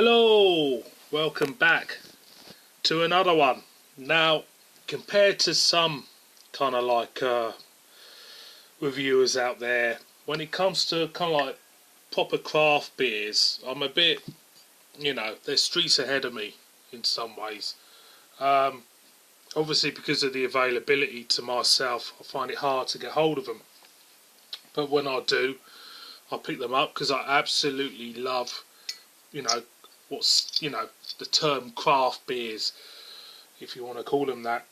Hello, welcome back to another one. Now, compared to some kind of like reviewers out there, when it comes to kind of like proper craft beers, I'm a bit, they're streets ahead of me in some ways. Obviously, because of the availability to myself, I find it hard to get hold of them. But when I do, I pick them up because I absolutely love, the term craft beers, if you want to call them that.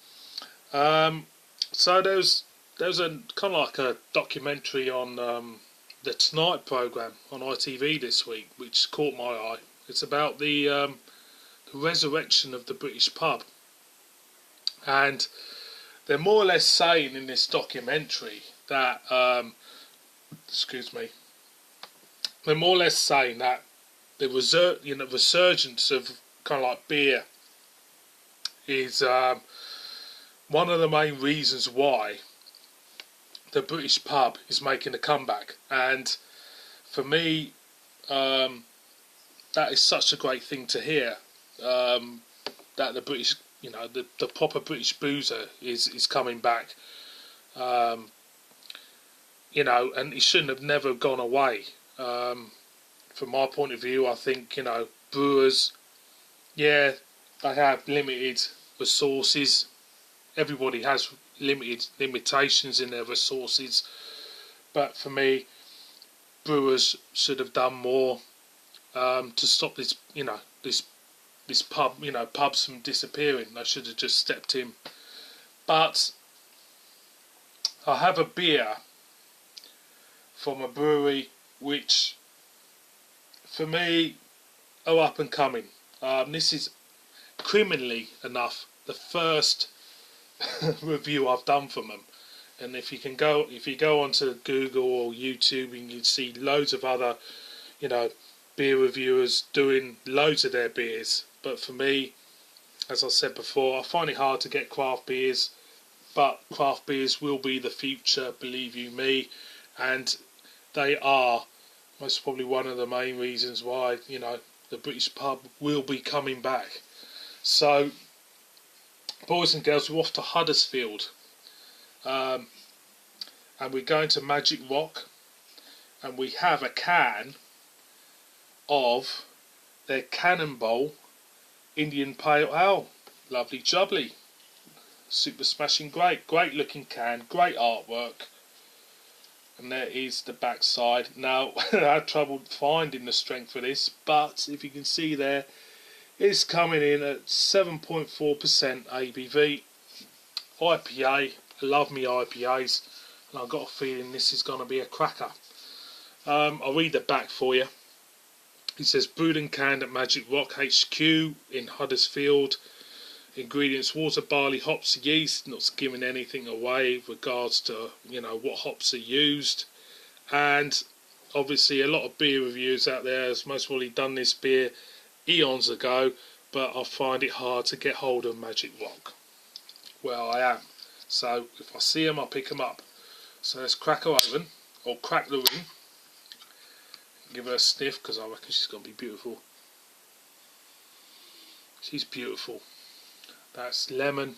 So there's a kind of like a documentary on the Tonight programme on ITV this week, which caught my eye. It's about the resurrection of the British pub, and they're more or less saying in this documentary that they're more or less saying that the resurgence of kind of like beer is one of the main reasons why the British pub is making a comeback. And for me, that is such a great thing to hear, that the British, the proper British boozer is coming back. And it shouldn't have never gone away. From my point of view, I think, brewers, they have limited resources. Everybody has limitations in their resources. But for me, brewers should have done more to stop this, this pubs from disappearing. They should have just stepped in. But I have a beer from a brewery which, for me, are up and coming. This is, criminally enough, the first review I've done from them. And if you go onto Google or YouTube, you can see loads of other, beer reviewers doing loads of their beers. But for me, as I said before, I find it hard to get craft beers. But craft beers will be the future, believe you me. And they are most probably one of the main reasons why, the British pub will be coming back. So, boys and girls, we're off to Huddersfield. And we're going to Magic Rock. And we have a can of their Cannonball Indian Pale Ale. Lovely jubbly. Super smashing great. Great looking can. Great artwork. And there is the back side. Now, I had trouble finding the strength for this, but if you can see there, it's coming in at 7.4% ABV. IPA. I love me IPAs, and I've got a feeling this is going to be a cracker. I'll read the back for you. It says, brewed and canned at Magic Rock HQ in Huddersfield. Ingredients: water, barley, hops, yeast. Not giving anything away with regards to what hops are used. And obviously a lot of beer reviewers out there has most probably done this beer eons ago, but I find it hard to get hold of Magic Rock. Well, I am. So if I see them, I'll pick them up. So let's crack her open, or crack the ring. Give her a sniff, because I reckon she's going to be beautiful. She's beautiful. That's lemon.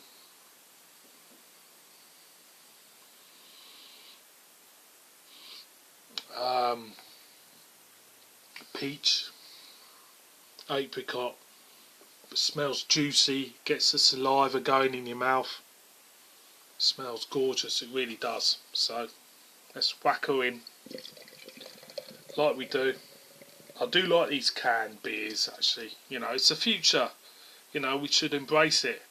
Peach. Apricot. It smells juicy. Gets the saliva going in your mouth. Smells gorgeous. It really does. So let's whack her in like we do. I do like these canned beers, actually. It's the future. We should embrace it.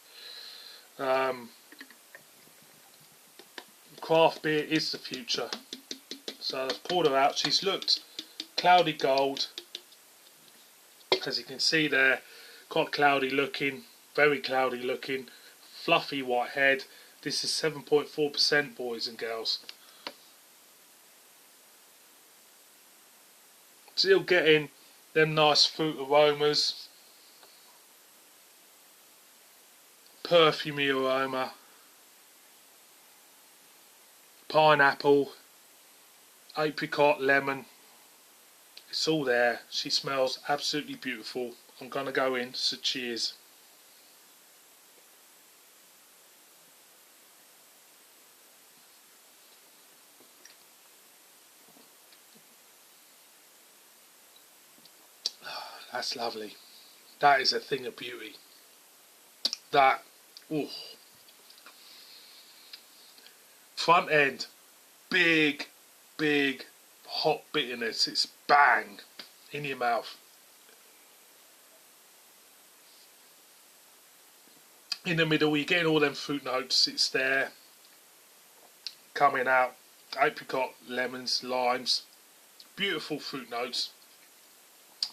Craft beer is the future. So I've poured her out. She's looked cloudy gold, as you can see there. Quite cloudy looking, very cloudy looking, fluffy white head. This is 7.4%, boys and girls. Still getting them nice fruit aromas, perfumey aroma, pineapple, apricot, lemon. It's all there. She smells absolutely beautiful. I'm going to go in, so cheers. That's lovely. That is a thing of beauty. That, ooh. Front end, big, big, hot bitterness. It's bang in your mouth. In the middle, you're getting all them fruit notes. It's there, coming out. Apricot, lemons, limes, beautiful fruit notes.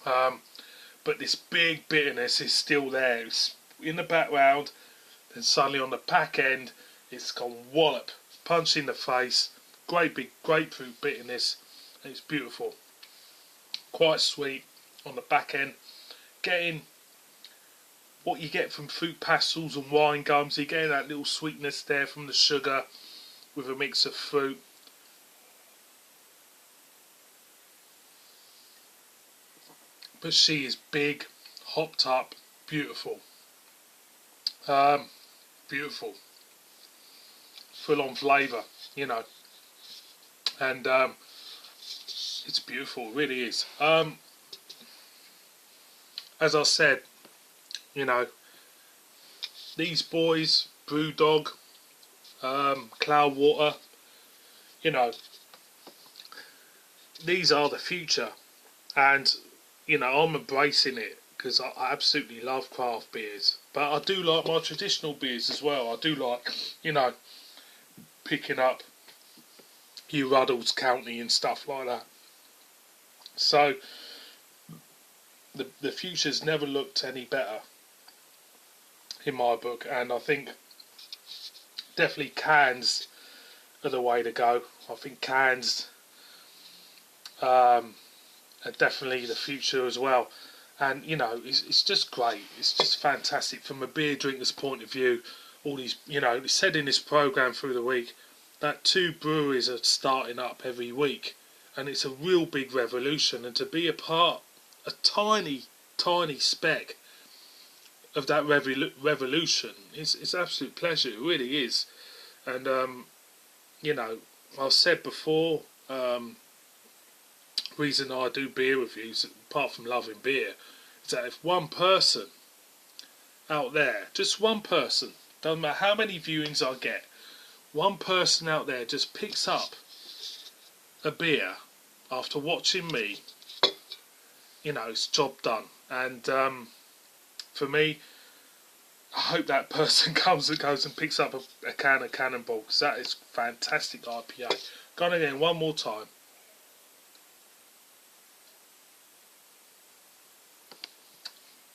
But this big bitterness is still there. It's in the background, then suddenly on the back end, it's gone wallop, punch in the face. Great big grapefruit bitterness. And it's beautiful. Quite sweet on the back end. Getting what you get from fruit pastels and wine gums. You're getting that little sweetness there from the sugar with a mix of fruit. But she is big, hopped up, beautiful. Beautiful. Full on flavour, you know. And it's beautiful, it really is. As I said, you know, these boys, Brewdog, Cloudwater, you know, these are the future. And you know, I'm embracing it because I absolutely love craft beers. But I do like my traditional beers as well. I do like, you know, picking up your Ruddles County and stuff like that. So the future's never looked any better in my book, and I think definitely cans are the way to go. I think cans are definitely the future as well. And you know, it's just great. It's just fantastic from a beer drinker's point of view. All these, you know, it's said in this program through the week that 2 breweries are starting up every week, and it's a real big revolution. And to be a tiny speck of that revolution is absolute pleasure. It really is. And you know, I've said before, reason I do beer reviews, apart from loving beer, is that if one person out there, just one person, doesn't matter how many viewings I get, one person out there just picks up a beer after watching me, you know, it's job done. And for me, I hope that person goes and picks up a can of Cannonball, because that is fantastic IPA. Go on again one more time.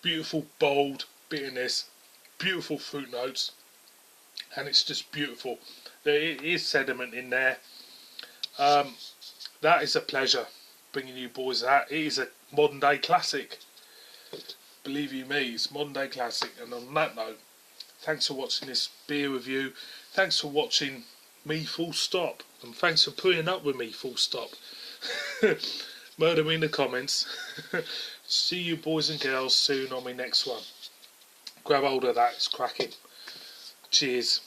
Beautiful, bold bitterness, beautiful fruit notes, and it's just beautiful. There is sediment in there. That is a pleasure bringing you boys that. It is a modern day classic. Believe you me, it's modern day classic. And on that note, thanks for watching this beer review. Thanks for watching me full stop, and thanks for putting up with me full stop. Murder me in the comments. See you boys and girls soon on my next one. Grab hold of that, it's cracking. Cheers.